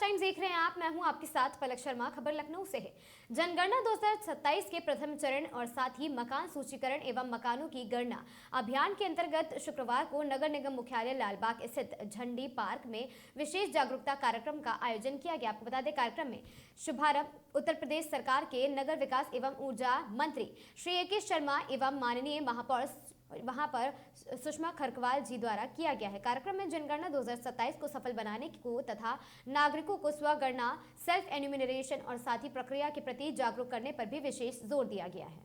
Times देख रहे हैं आप। मैं हूं आपके साथ पलक शर्मा। खबर लखनऊ से है। जनगणना 2027 के प्रथम चरण और साथ ही मकान सूचीकरण एवं मकानों की गणना अभियान के अंतर्गत शुक्रवार को नगर निगम मुख्यालय लालबाग स्थित झंडी पार्क में विशेष जागरूकता कार्यक्रम का आयोजन किया गया। आपको बता दें, कार्यक्रम में शुभारंभ उत्तर प्रदेश सरकार के नगर विकास एवं ऊर्जा मंत्री श्री ए.के. शर्मा एवं माननीय महापौर वहां पर सुषमा खरकवाल जी द्वारा किया गया है। कार्यक्रम में जनगणना 2027 को सफल बनाने को तथा नागरिकों को स्वगणना सेल्फ एन्यूमरेशन और साथ ही प्रक्रिया के प्रति जागरूक करने पर भी विशेष जोर दिया गया है।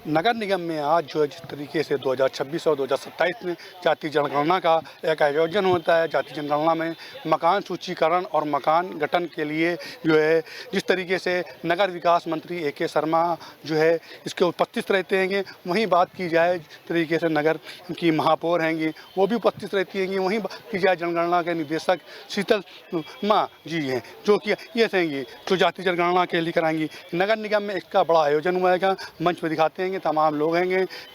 नगर निगम में आज जो है जिस तरीके से 2026 और 2027 में जातीय जनगणना का एक आयोजन होता है, जातीय जनगणना में मकान सूचीकरण और मकान गठन के लिए जो है जिस तरीके से नगर विकास मंत्री ए.के. शर्मा जो है इसके उपस्थित रहते हैं। वहीं बात की जाए जिस तरीके से नगर की महापौर हैंगी वो भी उपस्थित रहती हैं। वहीं बात की जाए जनगणना के निदेशक शीतल माँ जी हैं जो कि ये रहेंगी जो जातीय जनगणना के लिए कराएंगी। नगर निगम में इसका बड़ा आयोजन हुआ है। मंच पर दिखाते हैं तमाम लोग हैं,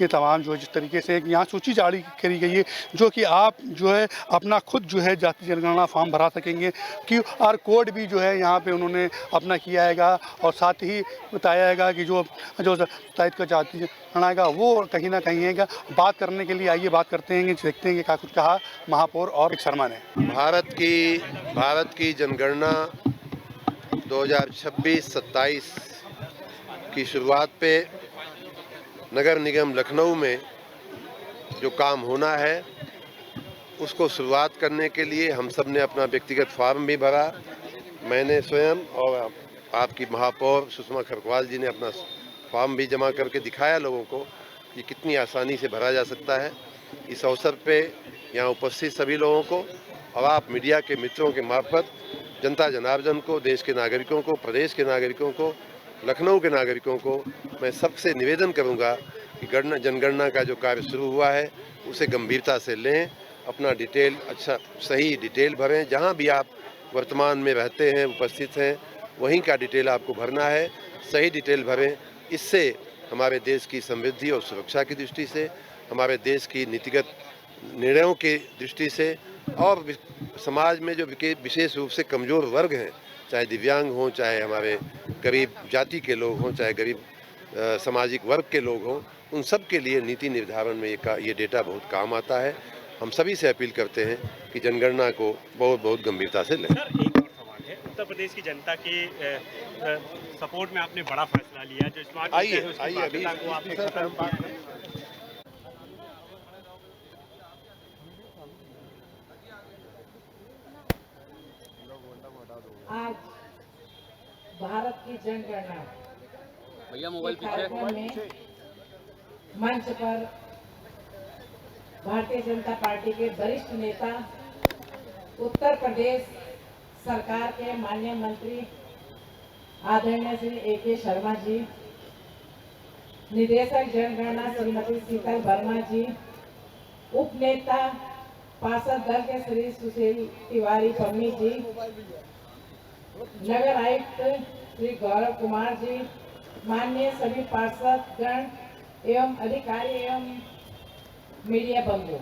ये तमाम जो जिस तरीके से यहाँ सूची जारी करी गई है जो कि आप जो है अपना खुद जो है जातीय जनगणना फॉर्म भरा सकेंगे। QR कोड भी जो है यहाँ पे उन्होंने अपना किया हैगा और साथ ही बताया हैगा कि जो साहित्य का जातीय जनगणना हैगा वो कहीं ना कहीं है। बात करने के लिए आइए बात करते हैं, देखते हैं कि क्या कुछ कहा महापौर और शर्मा ने। भारत की जनगणना 2026-27 की शुरुआत पे नगर निगम लखनऊ में जो काम होना है उसको शुरुआत करने के लिए हम सब ने अपना व्यक्तिगत फॉर्म भी भरा। मैंने स्वयं और आपकी महापौर सुषमा खरकवाल जी ने अपना फॉर्म भी जमा करके दिखाया लोगों को कि कितनी आसानी से भरा जा सकता है। इस अवसर पे यहाँ उपस्थित सभी लोगों को और आप मीडिया के मित्रों के मार्फत जनता जनार्दन को, देश के नागरिकों को, प्रदेश के नागरिकों को, लखनऊ के नागरिकों को मैं सबसे निवेदन करूंगा कि जनगणना का जो कार्य शुरू हुआ है उसे गंभीरता से लें। अपना डिटेल सही डिटेल भरें। जहां भी आप वर्तमान में रहते हैं, उपस्थित हैं, वहीं का डिटेल आपको भरना है। सही डिटेल भरें। इससे हमारे देश की समृद्धि और सुरक्षा की दृष्टि से, हमारे देश की नीतिगत निर्णयों की दृष्टि से और समाज में जो विशेष रूप से कमज़ोर वर्ग हैं, चाहे दिव्यांग हों, चाहे हमारे गरीब जाति के लोग हों, चाहे गरीब सामाजिक वर्ग के लोग हों, उन सब के लिए नीति निर्धारण में ये डेटा बहुत काम आता है। हम सभी से अपील करते हैं कि जनगणना को बहुत गंभीरता से लें। सर, एक और सवाल है। उत्तर प्रदेश की जनता के सपोर्ट में आपने बड़ा फैसला लिया जो स्मार्ट आइए अभी आज भारत की जनगणना भैया मोबाइल पीछे मंच पर भारतीय जनता पार्टी के वरिष्ठ नेता, उत्तर प्रदेश सरकार के माननीय मंत्री आदरणीय श्री ए.के. शर्मा जी, निदेशक जनगणना श्रीमती शीतल वर्मा जी, उप नेता पार्षद दल के श्री सुशील तिवारी पन्नी जी, नगर आयुक्त श्री गौरव कुमार जी, माननीय सभी पार्षद गण एवं अधिकारी एवं मीडिया बंधु,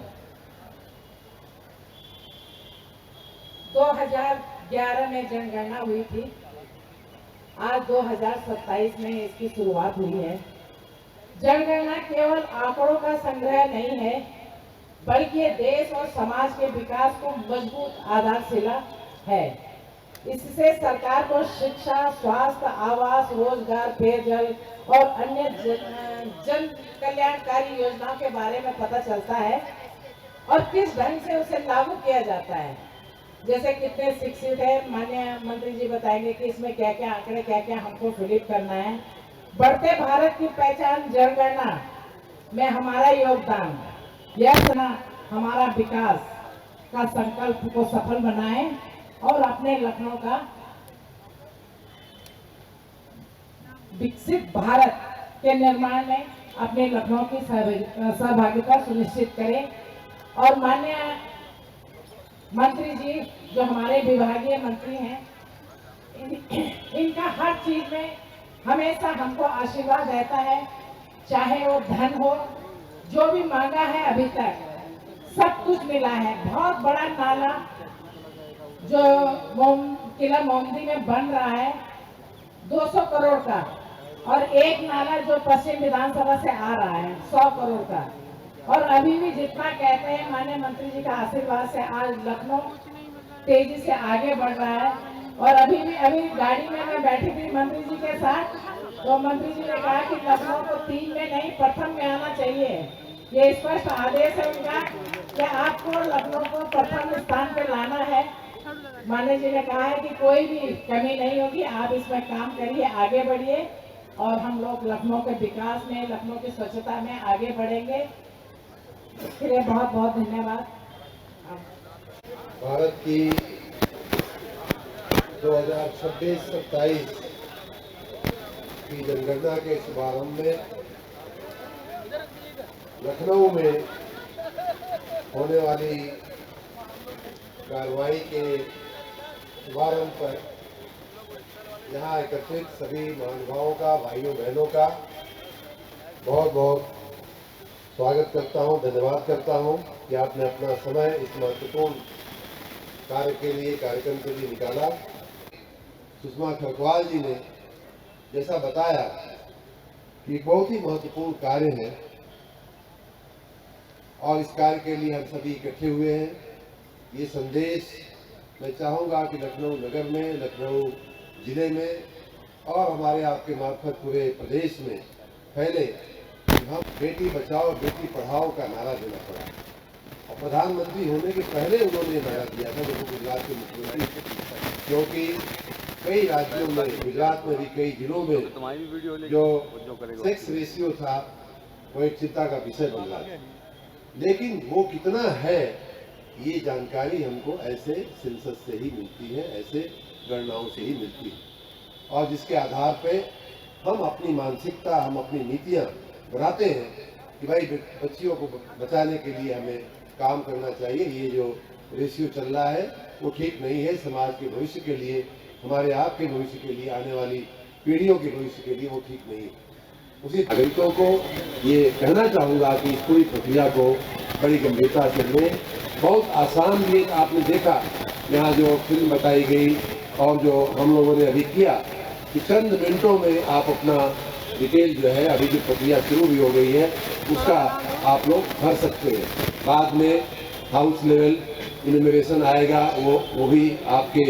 2011 में जनगणना हुई थी। आज 2027 में इसकी शुरुआत हुई है। जनगणना केवल आंकड़ों का संग्रह नहीं है, बल्कि ये देश और समाज के विकास को मजबूत आधारशिला है। इससे सरकार को शिक्षा, स्वास्थ्य, आवास, रोजगार, पेयजल और अन्य जन कल्याणकारी योजनाओं के बारे में पता चलता है और किस ढंग से उसे लागू किया जाता है। जैसे कितने शिक्षित है, माननीय मंत्री जी बताएंगे कि इसमें क्या क्या आंकड़े, क्या क्या हमको फिलिप करना है। बढ़ते भारत की पहचान जनगणना में हमारा योगदान, यह हमारा विकास का संकल्प को सफल बनाए और अपने लखनऊ का विकसित भारत के निर्माण में अपने लखनऊ की सहभागिता सुनिश्चित करें। और माननीय मंत्री जी जो हमारे विभागीय मंत्री हैं, इनका हर चीज में हमेशा हमको आशीर्वाद रहता है, चाहे वो धन हो, जो भी मांगा है अभी तक सब कुछ मिला है। बहुत बड़ा नाला जो किला मोमदी में बन रहा है 200 करोड़ का, और एक नाला जो पश्चिम विधानसभा से आ रहा है 100 करोड़ का। और अभी भी जितना कहते हैं माननीय मंत्री जी का आशीर्वाद से आज लखनऊ तेजी से आगे बढ़ रहा है। और अभी गाड़ी में मैं बैठी थी मंत्री जी के साथ, तो मंत्री जी ने कहा कि लखनऊ को 3 में नहीं प्रथम में आना चाहिए। ये स्पष्ट आदेश है उनका कि आपको लखनऊ को प्रथम स्थान पे लाना है। माननीय जी ने कहा है कि कोई भी कमी नहीं होगी, आप इसमें काम करिए, आगे बढ़िए और हम लोग लखनऊ के विकास में, लखनऊ की स्वच्छता में आगे बढ़ेंगे। इसके लिए बहुत बहुत धन्यवाद। भारत की 2026-27 की जनगणना के शुभारंभ में लखनऊ में होने वाली कार्रवाई के शुभारंभ पर यहाँ एकत्रित सभी महानुभावों का, भाइयों बहनों का बहुत बहुत स्वागत करता हूँ, धन्यवाद करता हूँ कि आपने अपना समय इस महत्वपूर्ण कार्य के लिए, कार्यक्रम के लिए निकाला। सुषमा खरकवाल जी ने जैसा बताया कि बहुत ही महत्वपूर्ण कार्य है और इस कार्य के लिए हम सभी इकट्ठे हुए हैं। ये संदेश मैं चाहूँगा कि लखनऊ नगर में, लखनऊ जिले में और हमारे आपके मार्फत पूरे प्रदेश में फैले। हम बेटी बचाओ बेटी पढ़ाओ का नारा देना पड़ा और प्रधानमंत्री होने के पहले उन्होंने नारा दिया था जब वो गुजरात के मुख्यमंत्री, क्योंकि कई राज्यों में, गुजरात में भी कई जिलों में जो सेक्स रेशियो था वो एक चिंता का विषय बन रहा था। लेकिन वो कितना है ये जानकारी हमको ऐसे सेंसस से ही मिलती है, ऐसे गणनाओं से ही मिलती है और जिसके आधार पे हम अपनी मानसिकता, हम अपनी नीतियाँ बनाते हैं कि भाई बच्चियों को बचाने के लिए हमें काम करना चाहिए। ये जो रेशियो चल रहा है वो ठीक नहीं है, समाज के भविष्य के लिए, हमारे आपके भविष्य के लिए, आने वाली पीढ़ियों के भविष्य के लिए वो ठीक नहीं है। उसी नागरिकों को ये कहना चाहूँगा कि इस पूरी प्रक्रिया को बड़ी गंभीरता से लें। बहुत आसान भी आपने देखा यहाँ जो फिल्म बताई गई और जो हम लोगों ने अभी किया कि चंद मिनटों में आप अपना डिटेल जो है, अभी जो प्रक्रिया शुरू भी हो गई है उसका आप लोग भर सकते हैं। बाद में हाउस लेवल इन्यूमरेशन आएगा, वो भी आपके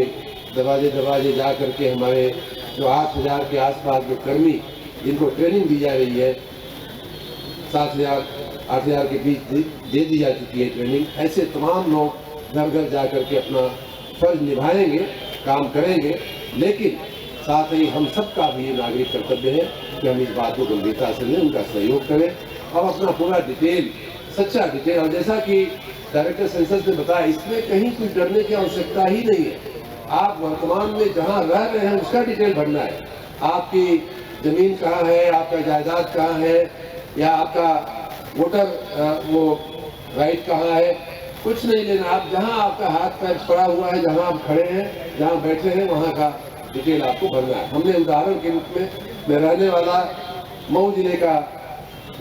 दरवाजे जा करके हमारे जो 8000 के आसपास जो कर्मी जिनको ट्रेनिंग दी जा रही है, 7000-8000 के बीच दे दी जा चुकी है ट्रेनिंग। ऐसे तमाम लोग घर घर जा करके अपना फर्ज निभाएंगे, काम करेंगे। लेकिन साथ ही हम सबका भी ये नागरिक कर्तव्य है कि हम इस बात को गंभीरता से लें, उनका सहयोग करें और अपना पूरा डिटेल, सच्चा डिटेल। और जैसा कि डायरेक्टर सेंसस ने बताया, इसमें कहीं कुछ डरने की आवश्यकता ही नहीं है। आप वर्तमान में जहाँ रह रहे हैं उसका डिटेल भरना है। आपकी जमीन कहाँ है, आपका जायदाद कहाँ है, या आपका वोटर वो राइट कहाँ है, कुछ नहीं लेना। आप जहाँ आपका हाथ पैर पड़ा हुआ है, जहाँ आप खड़े हैं, जहाँ बैठे हैं, वहाँ का डिटेल आपको भरना है। हमने उदाहरण के रूप में, मैं रहने वाला मऊ जिले का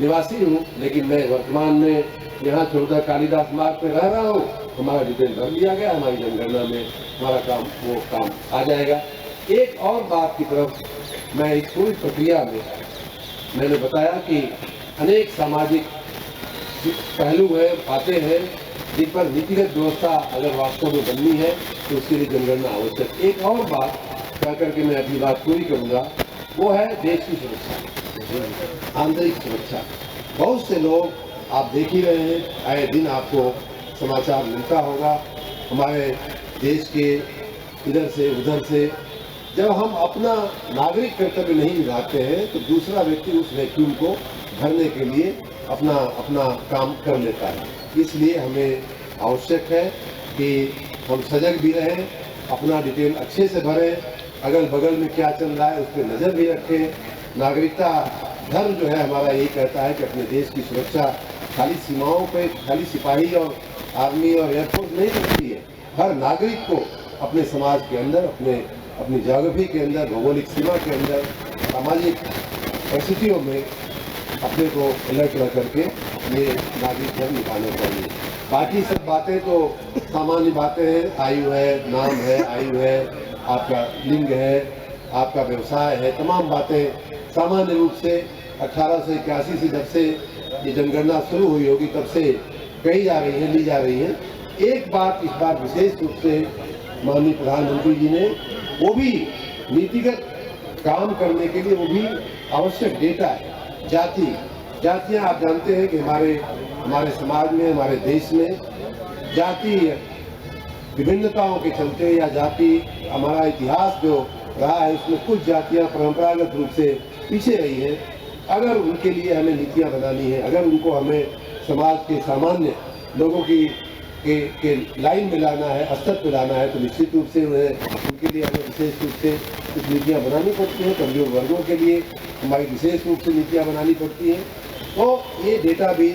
निवासी हूँ, लेकिन मैं वर्तमान में यहाँ 14 कालिदास मार्ग पे रह रहा हूँ। हमारा डिटेल भर लिया गया, हमारी जनगणना में हमारा काम, वो काम आ जाएगा। एक और बात की तरफ मैं इस पूरी प्रक्रिया में मैंने बताया कि अनेक सामाजिक पहलू हैं, बातें हैं जिन पर नीतिगत व्यवस्था अगर वास्तव में बननी है तो उसके लिए जनगणना आवश्यक। एक और बात कह करके मैं अपनी बात पूरी करूँगा, वो है देश की सुरक्षा, आंतरिक सुरक्षा। बहुत से लोग आप देख ही रहे हैं, आए दिन आपको समाचार मिलता होगा हमारे देश के इधर से उधर से। जब हम अपना नागरिक कर्तव्य नहीं निभाते हैं तो दूसरा व्यक्ति उस वैक्यूम को भरने के लिए अपना काम कर लेता है। इसलिए हमें आवश्यक है कि हम सजग भी रहें, अपना डिटेल अच्छे से भरें, अगल बगल में क्या चल रहा है उस पर नज़र भी रखें। नागरिकता धर्म जो है हमारा यही कहता है कि अपने देश की सुरक्षा खाली सीमाओं पे, खाली सिपाही और आर्मी और एयरफोर्स नहीं रखती है। हर नागरिक को अपने समाज के अंदर, अपनी ज्योग्राफी के अंदर, भौगोलिक सीमा के अंदर सामाजिक परिस्थितियों में अपने को अलर्ट रख करके ये नागरिक धर्म निभाना चाहिए। बाकी सब बातें तो सामान्य बातें हैं, आयु है, नाम है, आयु है, आपका लिंग है, आपका व्यवसाय है, तमाम बातें सामान्य रूप से 1881 से जब से ये जनगणना शुरू हुई होगी तब से कही जा रही है, ली जा रही है। एक बात इस बार विशेष रूप से माननीय प्रधानमंत्री जी ने वो भी नीतिगत काम करने के लिए वो भी आवश्यक डेटा है। जातियां आप जानते हैं कि हमारे समाज में, हमारे देश में जाति विभिन्नताओं के चलते या जाति हमारा इतिहास जो रहा है उसमें कुछ जातियां परंपरागत रूप से पीछे रही हैं। अगर उनके लिए हमें नीतियां बनानी है, अगर उनको हमें समाज के सामान्य लोगों के लाइन में लाना है, स्तर पे लाना है, तो निश्चित रूप से उनके लिए हमें विशेष रूप से कुछ नीतियाँ बनानी पड़ती हैं। कमजोर वर्गों के लिए हमारी विशेष रूप से नीतियाँ बनानी पड़ती हैं। तो ये डेटा भी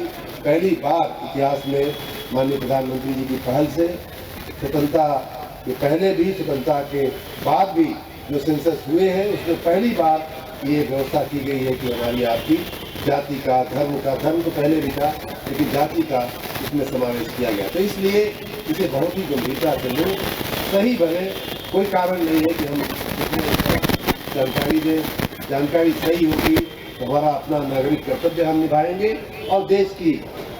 पहली बार इतिहास में माननीय प्रधानमंत्री जी की पहल से स्वतंत्रता के पहले भी, स्वतंत्रता के बाद भी जो सेंसस हुए हैं उसमें पहली बार ये व्यवस्था की गई है कि हमारी आपकी जाति का, धर्म तो पहले भी था लेकिन जाति का इसमें समावेश किया गया। तो इसलिए इसे बहुत ही गंभीरता से लें, सही बने, कोई कारण नहीं है कि हम जानकारी दें। जानकारी सही होगी तो हमारा अपना नागरिक कर्तव्य हम निभाएंगे और देश की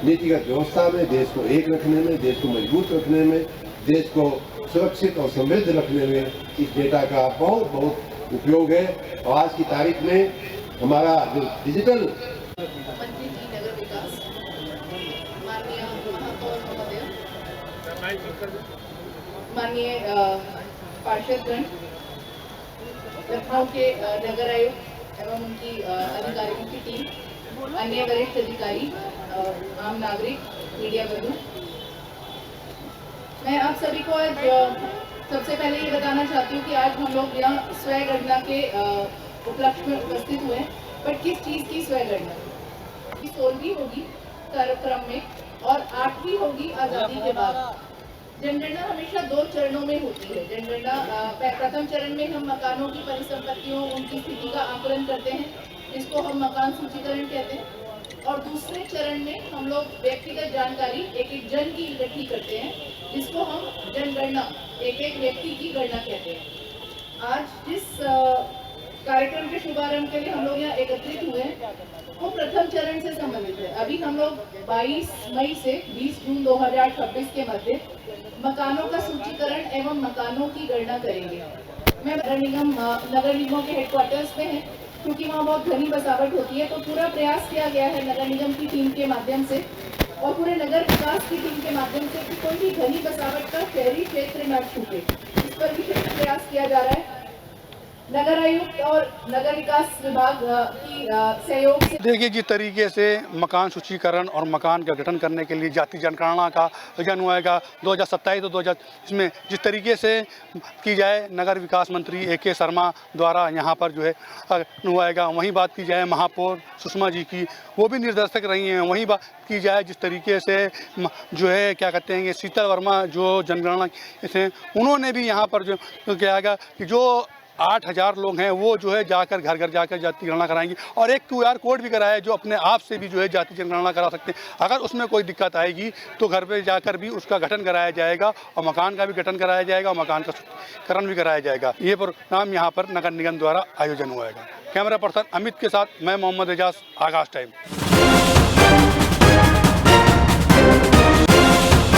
नीतिगत व्यवस्था में, देश को एक रखने में, देश को मजबूत रखने में, देश को सुरक्षित और समृद्ध रखने में इस डेटा का बहुत उपयोग है। और आज की तारीख में हमारा जो डिजिटल मंत्री जी नगर विकास माननीय महापौर महोदय, माननीय पार्षदगण, लखनऊ के नगर आयुक्त एवं उनकी अधिकारियों की टीम, अन्य वरिष्ठ अधिकारी, आम नागरिक, मीडिया बंधु, मैं आप सभी को आज सबसे पहले ये बताना चाहती हूँ कि आज हम लोग यहाँ स्वयं गणना के उपलक्ष्य में उपस्थित हुए। पर किस चीज़ की स्वयं गणना? 16वीं होगी कार्यक्रम में और 8वीं होगी आज़ादी के बाद। जनगणना हमेशा 2 चरणों में होती है। जनगणना प्रथम चरण में हम मकानों की परिसंपत्तियों, उनकी स्थिति का आकलन करते हैं, जिसको हम मकान सूचीकरण कहते हैं। और दूसरे चरण में हम लोग व्यक्तिगत जानकारी एक जन की इकट्ठी करते हैं, जिसको हम जनगणना, एक व्यक्ति की गणना कहते हैं। आज जिस कार्यक्रम के शुभारंभ के लिए हम लोग यहाँ एकत्रित हुए हैं वो प्रथम चरण से संबंधित है। अभी हम लोग 22 मई से 20 जून 2026 के मध्य मकानों का सूचीकरण एवं मकानों की गणना करेंगे। मैं नगर निगमों के हेडक्वार्टर्स में है, क्योंकि वहाँ बहुत घनी बसावट होती है, तो पूरा प्रयास किया गया है नगर निगम की टीम के माध्यम से और पूरे नगर विकास की टीम के माध्यम से कि कोई भी घनी बसावट का शहरी क्षेत्र न छूटे, इस पर विशेष प्रयास किया जा रहा है। नगर आयुक्त और नगर विकास विभाग की सहयोग से देखिए, जिस तरीके से मकान सूचीकरण और मकान का गठन करने के लिए जाति जनगणना का आयोजन हुआ है 2027 तो इसमें जिस तरीके से की जाए, नगर विकास मंत्री AK शर्मा द्वारा यहाँ पर जो है हुआ है। वहीं बात की जाए महापौर सुषमा जी की, वो भी निर्देशक रही हैं। वहीं बात की जाए जिस तरीके से जो है क्या कहते हैं शीतल वर्मा जो जनगणना से, उन्होंने भी यहाँ पर जो क्या है कि जो 8000 लोग हैं वो जो है जाकर घर घर जाकर जाति गणना कराएंगे और एक QR कोड भी कराया है जो अपने आप से भी जो है जाति जनगणना करा सकते हैं। अगर उसमें कोई दिक्कत आएगी तो घर पे जाकर भी उसका गठन कराया जाएगा और मकान का भी गठन कराया जाएगा और मकान का सूचीकरण भी कराया जाएगा। ये प्रोग्राम यहाँ पर नगर निगम द्वारा आयोजन हुआ है। कैमरा पर्सन अमित के साथ मैं मोहम्मद एजाज, आगाज़ टाइम।